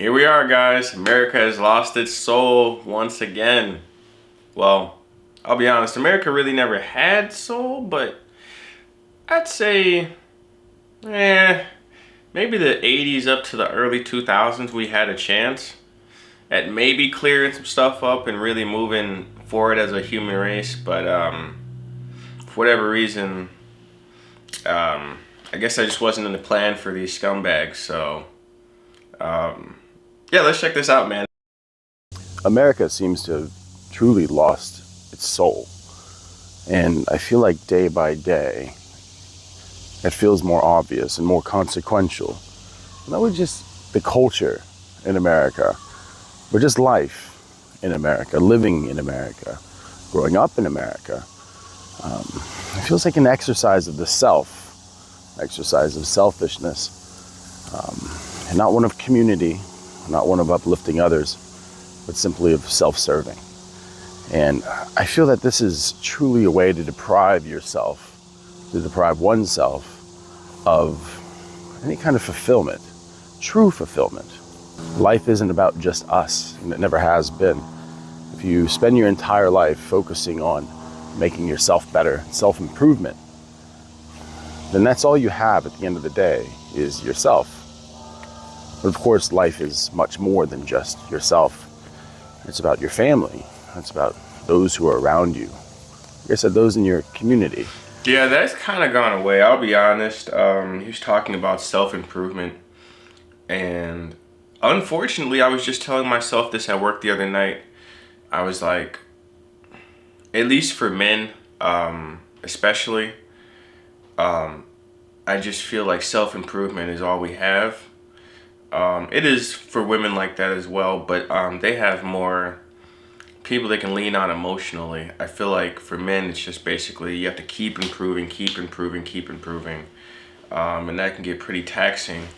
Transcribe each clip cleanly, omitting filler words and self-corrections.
Here we are, guys. America has lost its soul once again. Well, I'll be honest, America really never had soul, but I'd say, eh, maybe the 80s up to the early 2000s, we had a chance at maybe clearing some stuff up and really moving forward as a human race. But for whatever reason, I guess I just wasn't in the plan for these scumbags. So, yeah, let's check this out, man. America seems to have truly lost its soul. And I feel like day by day, it feels more obvious and more consequential. Not just the culture in America, but just life in America, living in America, growing up in America. It feels like an exercise of the self, exercise of selfishness, and not one of community, not one of uplifting others, but simply of self-serving. And I feel that this is truly a way to deprive yourself, to deprive oneself of any kind of fulfillment, true fulfillment. Life isn't about just us, and it never has been. If you spend your entire life focusing on making yourself better, self-improvement, then that's all you have at the end of the day is yourself. But of course, life is much more than just yourself. It's about your family. It's about those who are around you. Like I said, those in your community. Yeah, that's kind of gone away. I'll be honest. He was talking about self-improvement. And unfortunately, I was just telling myself this at work the other night. I was like, at least for men, especially, I just feel like self-improvement is all we have. It is for women like that as well, but they have more people they can lean on emotionally. I feel like for men, it's just basically you have to keep improving, keep improving, keep improving. And that can get pretty taxing,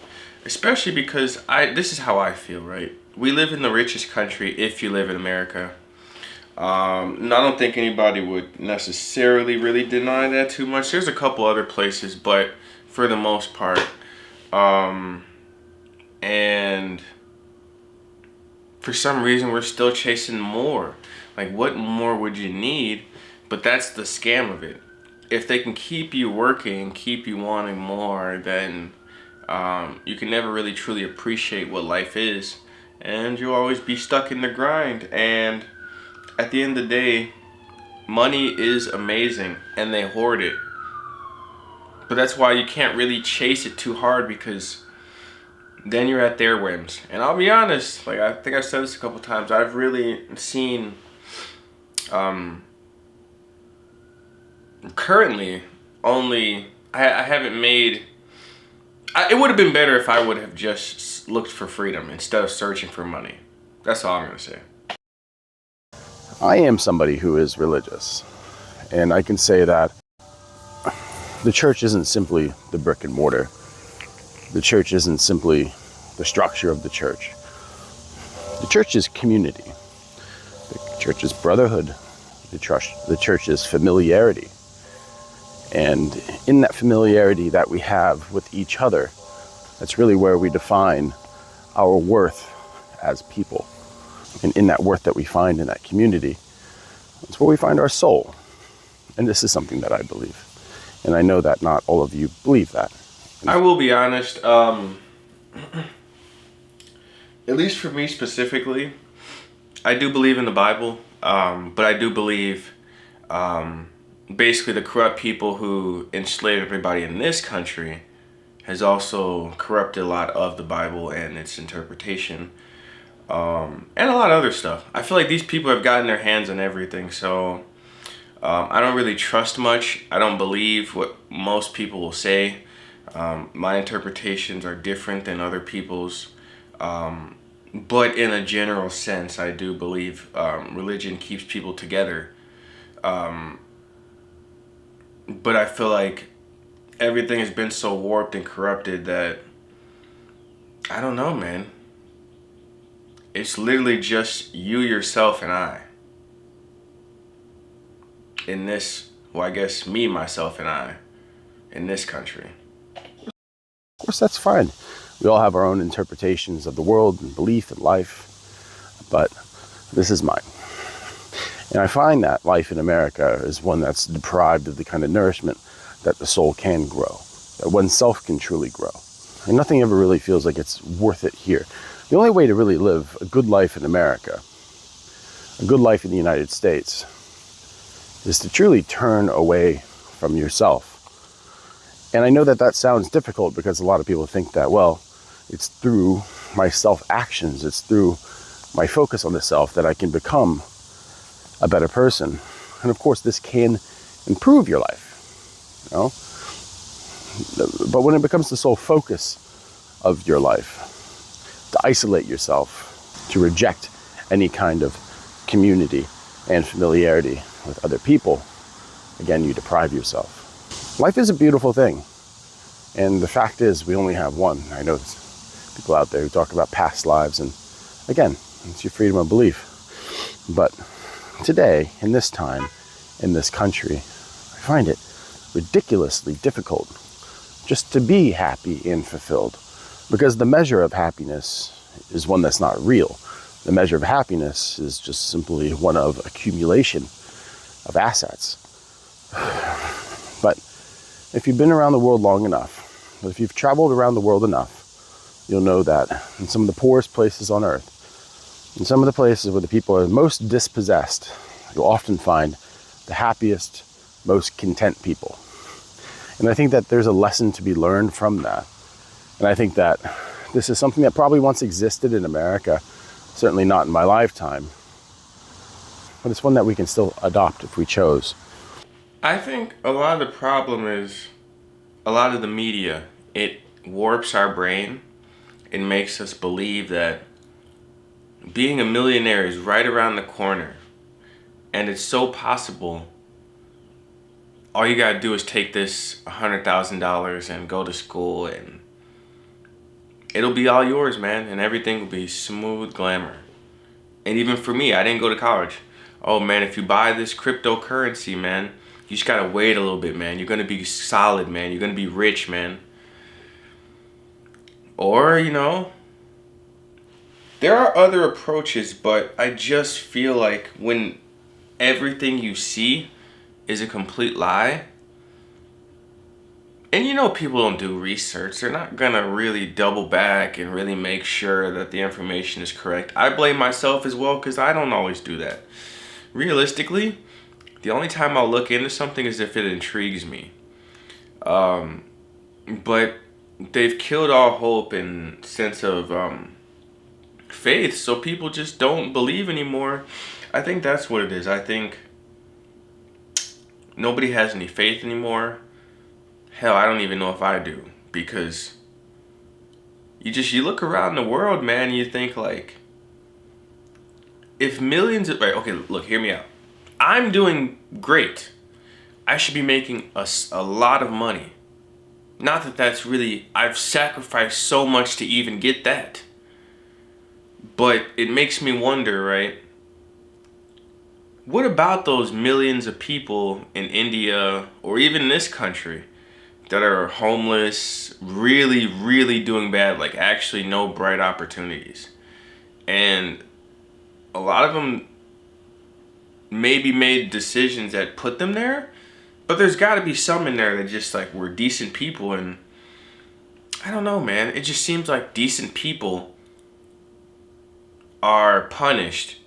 especially because this is how I feel, right? We live in the richest country if you live in America. And I don't think anybody would necessarily really deny that too much. There's a couple other places, but for the most part, and for some reason we're still chasing more. Like, what more would you need? But that's the scam of it. If they can keep you working, keep you wanting more, then you can never really truly appreciate what life is, and you'll always be stuck in the grind. And at the end of the day, money is amazing and they hoard it, but that's why you can't really chase it too hard, because then you're at their whims. And I'll be honest, like I think I've said this a couple times, I've really seen currently only I haven't made it would have been better if I would have just looked for freedom instead of searching for money. That's all I'm gonna say. I am somebody who is religious, and I can say that the church isn't simply the brick and mortar. The church isn't simply the structure of the church. The church is community. The church is brotherhood. The church is familiarity. And in that familiarity that we have with each other, that's really where we define our worth as people. And in that worth that we find in that community, that's where we find our soul. And this is something that I believe. And I know that not all of you believe that. I will be honest, at least for me specifically, I do believe in the Bible, but I do believe basically the corrupt people who enslave everybody in this country has also corrupted a lot of the Bible and its interpretation, and a lot of other stuff. I feel like these people have gotten their hands on everything, so I don't really trust much. I don't believe what most people will say. My interpretations are different than other people's. But in a general sense, I do believe religion keeps people together. But I feel like everything has been so warped and corrupted that, I don't know, man. It's literally just you, yourself, and I. In this, well, I guess me, myself, and I, in this country. Of course, that's fine. We all have our own interpretations of the world and belief and life, but this is mine. And I find that life in America is one that's deprived of the kind of nourishment that the soul can grow, that oneself can truly grow. And nothing ever really feels like it's worth it here. The only way to really live a good life in America, a good life in the United States, is to truly turn away from yourself. And I know that that sounds difficult because a lot of people think that, well, it's through my self-actions, it's through my focus on the self that I can become a better person. And of course, this can improve your life, you know? But when it becomes the sole focus of your life, to isolate yourself, to reject any kind of community and familiarity with other people, again, you deprive yourself. Life is a beautiful thing. And the fact is, we only have one. I know there's people out there who talk about past lives, and again, it's your freedom of belief. But today, in this time, in this country, I find it ridiculously difficult just to be happy and fulfilled, because the measure of happiness is one that's not real. The measure of happiness is just simply one of accumulation of assets. But if you've been around the world long enough, if you've traveled around the world enough, you'll know that in some of the poorest places on earth, in some of the places where the people are most dispossessed, you'll often find the happiest, most content people. And I think that there's a lesson to be learned from that. And I think that this is something that probably once existed in America, certainly not in my lifetime, but it's one that we can still adopt if we chose. I think a lot of the problem is a lot of the media. It warps our brain and makes us believe that being a millionaire is right around the corner. And it's so possible. All you gotta do is take this $100,000 and go to school, and it'll be all yours, man. And everything will be smooth glamour. And even for me, I didn't go to college. Oh man, if you buy this cryptocurrency, man, you just gotta wait a little bit, man. You're gonna be solid, man. You're gonna be rich, man. Or, you know, there are other approaches, but I just feel like when everything you see is a complete lie, and you know people don't do research, they're not gonna really double back and really make sure that the information is correct. I blame myself as well because I don't always do that. Realistically, the only time I'll look into something is if it intrigues me. But they've killed all hope and sense of faith, so people just don't believe anymore. I think that's what it is. I think nobody has any faith anymore. Hell, I don't even know if I do, because you look around the world, man, and you think like, if millions of, right, okay, look, hear me out. I'm doing great. I should be making a lot of money. Not that that's really, I've sacrificed so much to even get that. But it makes me wonder, right? What about those millions of people in India or even this country that are homeless, really, really doing bad, like actually no bright opportunities? And a lot of them maybe made decisions that put them there, but there's got to be some in there that just like were decent people. And I don't know, man. It just seems like decent people are punished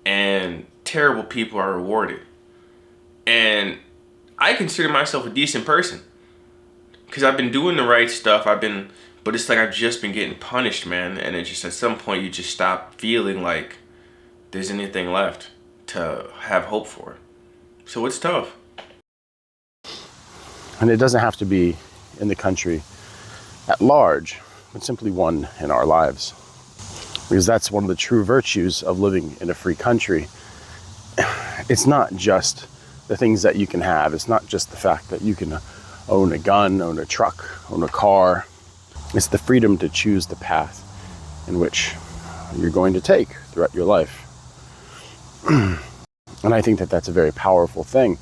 and terrible people are rewarded. And I consider myself a decent person because I've been doing the right stuff. But it's like I've just been getting punished, man. And it just, at some point, you just stop feeling like there's anything left to have hope for. So it's tough. And it doesn't have to be in the country at large, but simply one in our lives. Because that's one of the true virtues of living in a free country. It's not just the things that you can have. It's not just the fact that you can own a gun, own a truck, own a car. It's the freedom to choose the path in which you're going to take throughout your life. And I think that that's a very powerful thing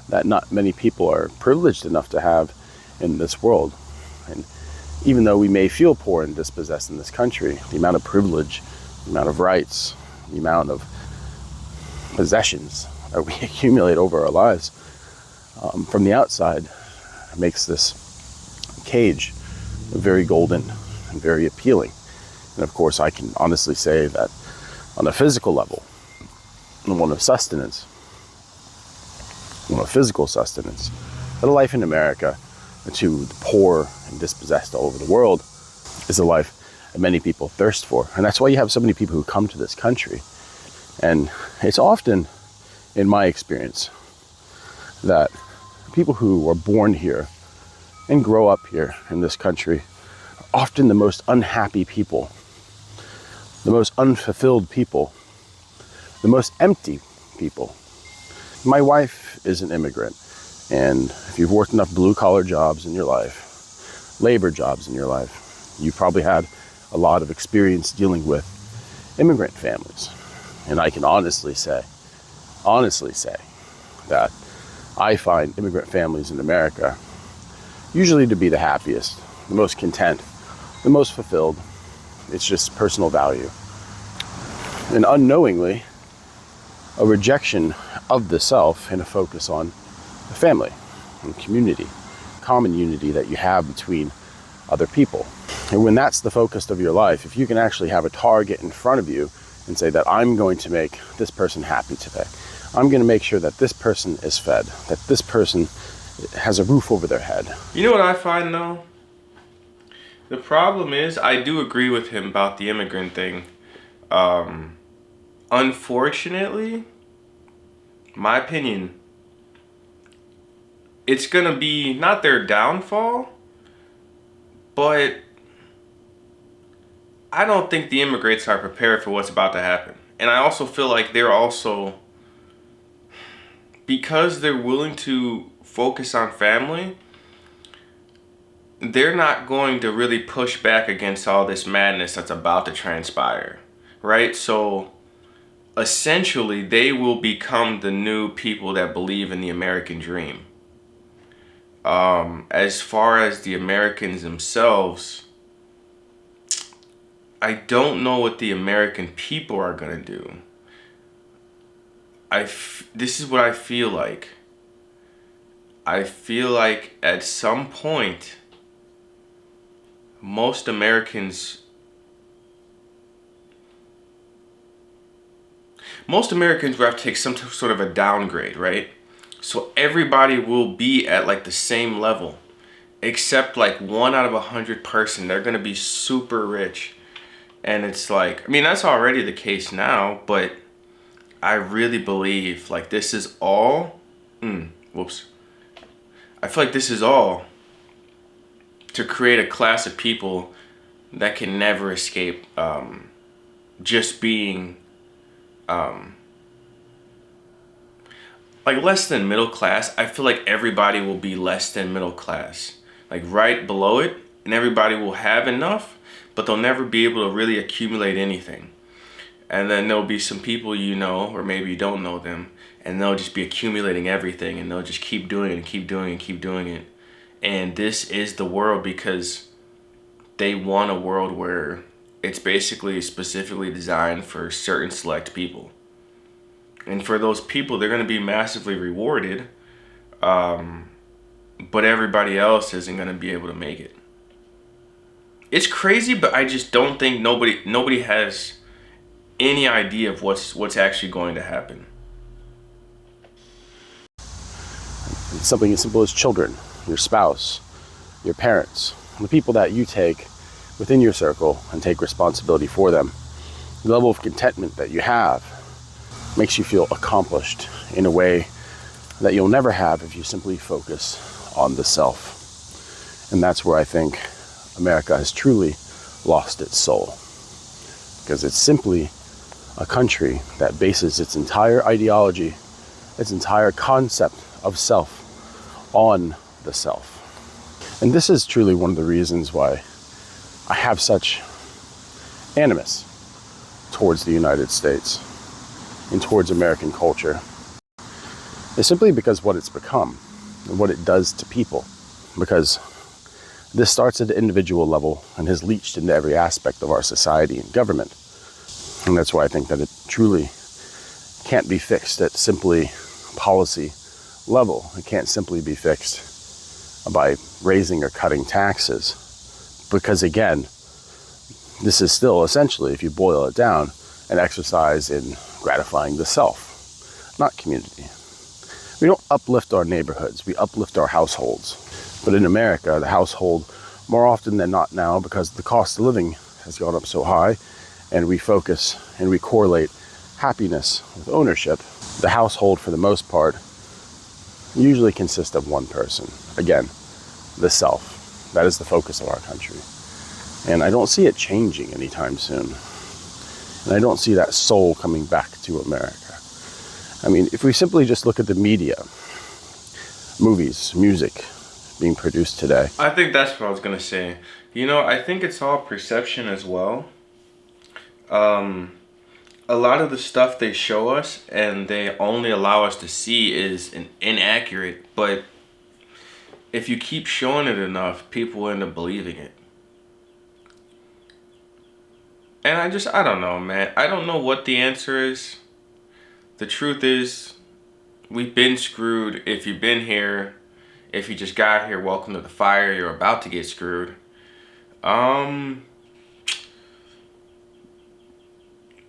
that not many people are privileged enough to have in this world. And even though we may feel poor and dispossessed in this country, the amount of privilege, the amount of rights, the amount of possessions that we accumulate over our lives from the outside makes this cage very golden and very appealing. And of course, I can honestly say that on a physical level, on one of sustenance, one of physical sustenance, that a life in America to the poor and dispossessed all over the world is a life that many people thirst for. And that's why you have so many people who come to this country. And it's often, in my experience, that people who are born here and grow up here in this country are often the most unhappy people, the most unfulfilled people, the most empty people. My wife is an immigrant, and if you've worked enough blue-collar jobs in your life, labor jobs in your life, you probably had a lot of experience dealing with immigrant families. And I can honestly say that I find immigrant families in America usually to be the happiest, the most content, the most fulfilled. It's just personal value. And unknowingly, a rejection of the self and a focus on the family and community, common unity that you have between other people. And when that's the focus of your life, if you can actually have a target in front of you and say that I'm going to make this person happy today, I'm going to make sure that this person is fed, that this person has a roof over their head. You know what I find though? The problem is, I do agree with him about the immigrant thing. Unfortunately, my opinion, it's gonna be not their downfall, but I don't think the immigrants are prepared for what's about to happen. And I also feel like they're also, because they're willing to focus on family, they're not going to really push back against all this madness that's about to transpire, right? So essentially, they will become the new people that believe in the American dream. As far as the Americans themselves, I don't know what the American people are gonna do. This is what I feel like. I feel like at some point, most Americans will have to take some sort of a downgrade, right? So everybody will be at like the same level, except like 1 out of 100 person. They're gonna be super rich. And it's like, I mean, that's already the case now, but I really believe like this is all, I feel like this is all to create a class of people that can never escape just being like less than middle class. I feel like everybody will be less than middle class, like right below it, and everybody will have enough, but they'll never be able to really accumulate anything. And then there'll be some people you know, or maybe you don't know them, and they'll just be accumulating everything, and they'll just keep doing it and keep doing it and keep doing it. And this is the world because they want a world where it's basically specifically designed for certain select people. And for those people, they're going to be massively rewarded, but everybody else isn't going to be able to make it. It's crazy, but I just don't think nobody has any idea of what's actually going to happen. Something as simple as children, your spouse, your parents, the people that you take within your circle and take responsibility for them. The level of contentment that you have makes you feel accomplished in a way that you'll never have if you simply focus on the self. And that's where I think America has truly lost its soul, because it's simply a country that bases its entire ideology, its entire concept of self on the self. And this is truly one of the reasons why I have such animus towards the United States and towards American culture. It's simply because what it's become and what it does to people. Because This starts at the individual level and has leached into every aspect of our society and government. And that's why I think that it truly can't be fixed at simply policy level. It can't simply be fixed by raising or cutting taxes. Because again, this is still essentially, if you boil it down, an exercise in gratifying the self, not community. We don't uplift our neighborhoods, we uplift our households. But in America, the household, more often than not now, because the cost of living has gone up so high, and we focus and we correlate happiness with ownership, the household, for the most part, usually consists of one person. Again, the self. That is the focus of our country. And I don't see it changing anytime soon. And I don't see that soul coming back to America. I mean, if we simply just look at the media, movies, music being produced today. I think that's what I was going to say. You know, I think it's all perception as well. A lot of the stuff they show us and they only allow us to see is inaccurate. But if you keep showing it enough, people end up believing it. And I don't know, man. I don't know what the answer is. The truth is, we've been screwed. If you've been here, if you just got here, welcome to the fire. You're about to get screwed. And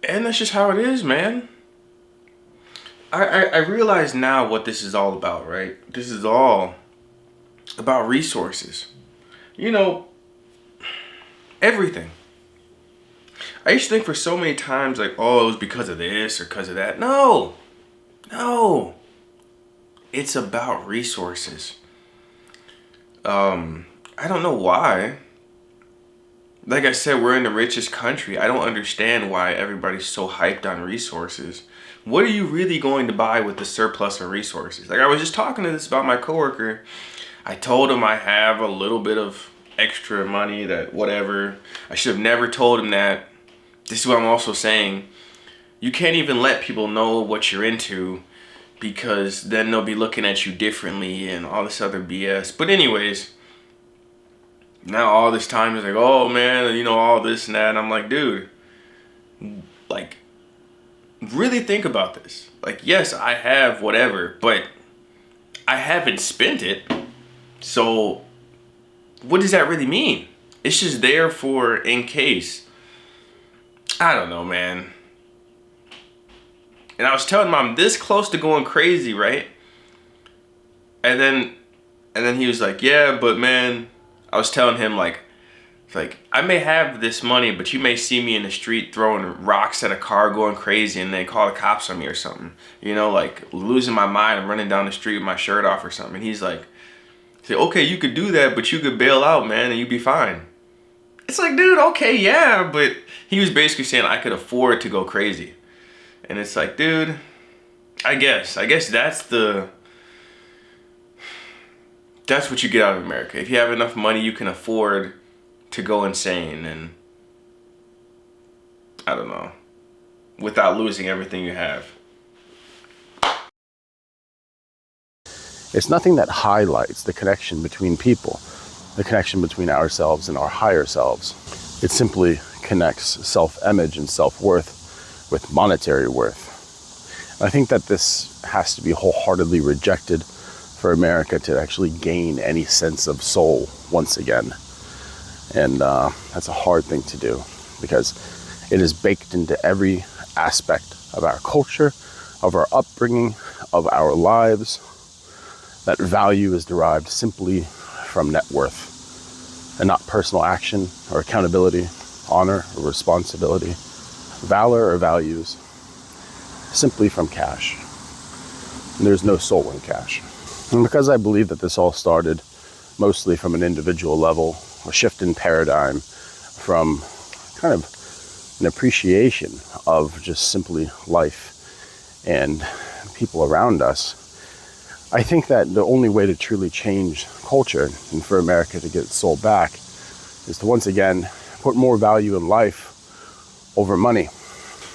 that's just how it is, man. I realize now what this is all about, right? This is all about resources. You know, everything. I used to think for so many times, like, oh, it was because of this or because of that. No. It's about resources. I don't know why. Like I said, we're in the richest country. I don't understand why everybody's so hyped on resources. What are you really going to buy with the surplus of resources? Like, I was just talking to this about my coworker. I told him I have a little bit of extra money, that whatever. I should have never told him that. This is what I'm also saying. You can't even let people know what you're into, because then they'll be looking at you differently and all this other BS. But anyways, now all this time is like, oh man, you know, all this and that. And I'm like, dude, like, really think about this. Like, yes, I have whatever, but I haven't spent it. So what does that really mean? It's just there for in case. I don't know, man. And I was telling him I'm this close to going crazy, right? And then he was like, yeah, but man, I was telling him like I may have this money, but you may see me in the street throwing rocks at a car going crazy and they call the cops on me or something. You know, like losing my mind and running down the street with my shirt off or something. And he's like, okay, you could do that, but you could bail out, man, and you'd be fine. It's like, dude, okay, yeah, but he was basically saying I could afford to go crazy. And it's like, dude, I guess that's what you get out of America. If you have enough money, you can afford to go insane and, I don't know, without losing everything you have. It's nothing that highlights the connection between people, the connection between ourselves and our higher selves. It simply connects self-image and self-worth with monetary worth. I think that this has to be wholeheartedly rejected for America to actually gain any sense of soul once again. And that's a hard thing to do, because it is baked into every aspect of our culture, of our upbringing, of our lives. That value is derived simply from net worth and not personal action or accountability, honor or responsibility, valor or values, simply from cash. And there's no soul in cash. And because I believe that this all started mostly from an individual level, a shift in paradigm from kind of an appreciation of just simply life and people around us, I think that the only way to truly change culture and for America to get its soul back is to once again put more value in life over money.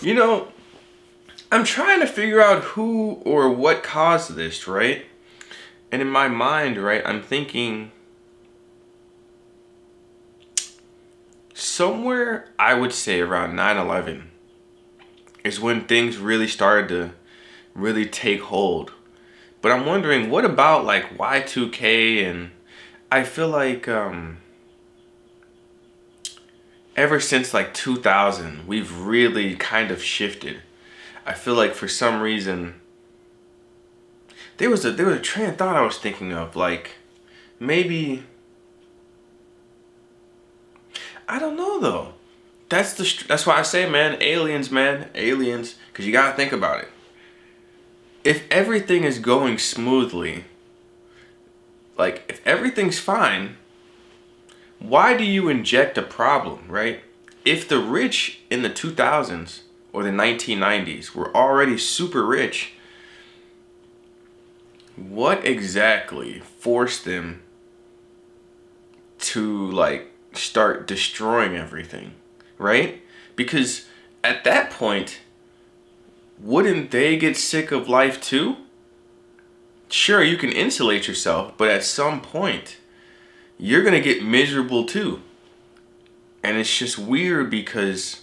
You know, I'm trying to figure out who or what caused this, right? And in my mind, right, I'm thinking, somewhere I would say around 9/11 is when things really started to really take hold. But I'm wondering, what about like Y2K? And I feel like ever since like 2000, we've really kind of shifted. I feel like for some reason there was a train of thought I was thinking of, like maybe, I don't know though. That's why I say, man, aliens, because you gotta think about it. If everything is going smoothly, like if everything's fine, why do you inject a problem, right? If the rich in the 2000s or the 1990s were already super rich, what exactly forced them to like start destroying everything, right? Because at that point, wouldn't they get sick of life too? Sure, you can insulate yourself, but at some point, you're gonna get miserable too. And it's just weird because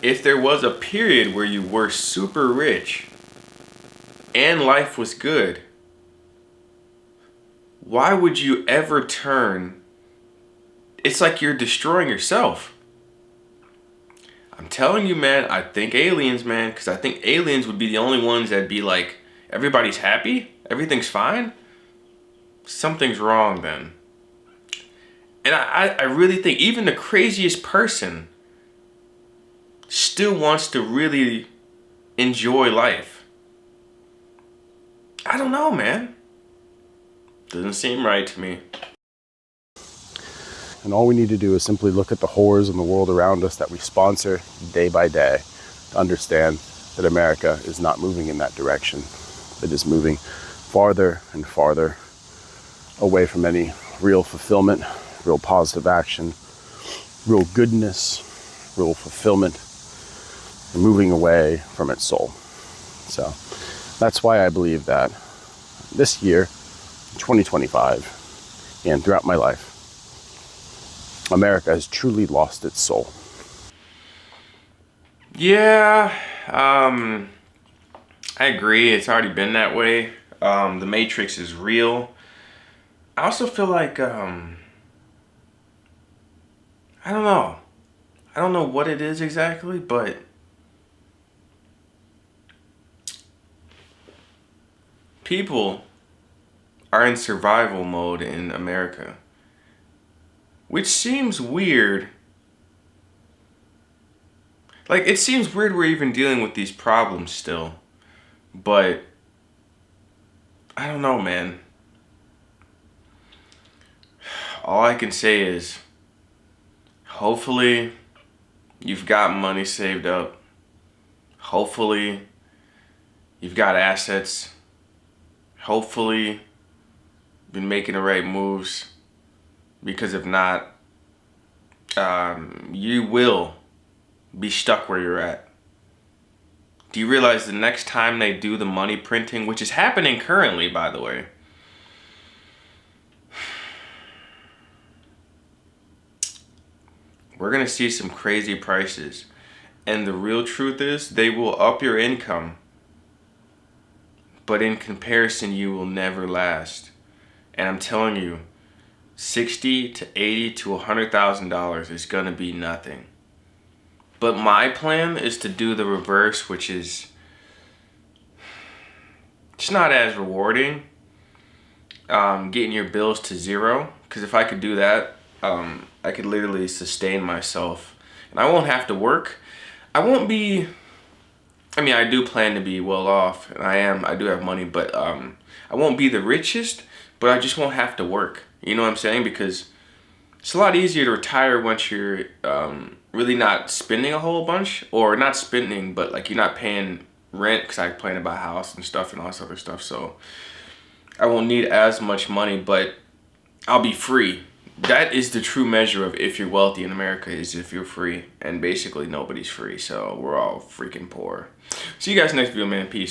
if there was a period where you were super rich and life was good, why would you ever turn? It's like you're destroying yourself. I'm telling you, man, I think aliens, man, because I think aliens would be the only ones that'd be like, everybody's happy, everything's fine. Something's wrong then. And I really think even the craziest person still wants to really enjoy life. I don't know, man. Doesn't seem right to me. And all we need to do is simply look at the horrors in the world around us that we sponsor day by day to understand that America is not moving in that direction. It is moving farther and farther away from any real fulfillment, real positive action, real goodness, real fulfillment, and moving away from its soul. So that's why I believe that this year, 2025, and throughout my life, America has truly lost its soul. Yeah, I agree. It's already been that way. The Matrix is real. I also feel like, I don't know. I don't know what it is exactly, but people are in survival mode in America, which seems weird. Like, it seems weird we're even dealing with these problems still. But, I don't know, man. All I can say is, hopefully, you've got money saved up. Hopefully, you've got assets. Hopefully, you've been making the right moves. Because if not, you will be stuck where you're at. Do you realize the next time they do the money printing, which is happening currently, by the way, we're going to see some crazy prices. And the real truth is, they will up your income. But in comparison, you will never last. And I'm telling you, $60 to $80 to $100,000 is going to be nothing. But my plan is to do the reverse, which is, it's not as rewarding, getting your bills to zero. Because if I could do that, I could literally sustain myself. And I won't have to work. I won't be, I mean, I do plan to be well off. And I do have money. But I won't be the richest, but I just won't have to work. You know what I'm saying? Because it's a lot easier to retire once you're really not spending a whole bunch, or not spending, but like you're not paying rent, because I plan to buy a house and stuff and all this other stuff. So I won't need as much money, but I'll be free. That is the true measure of if you're wealthy in America, is if you're free. And basically nobody's free, so we're all freaking poor. See you guys next video, man. Peace.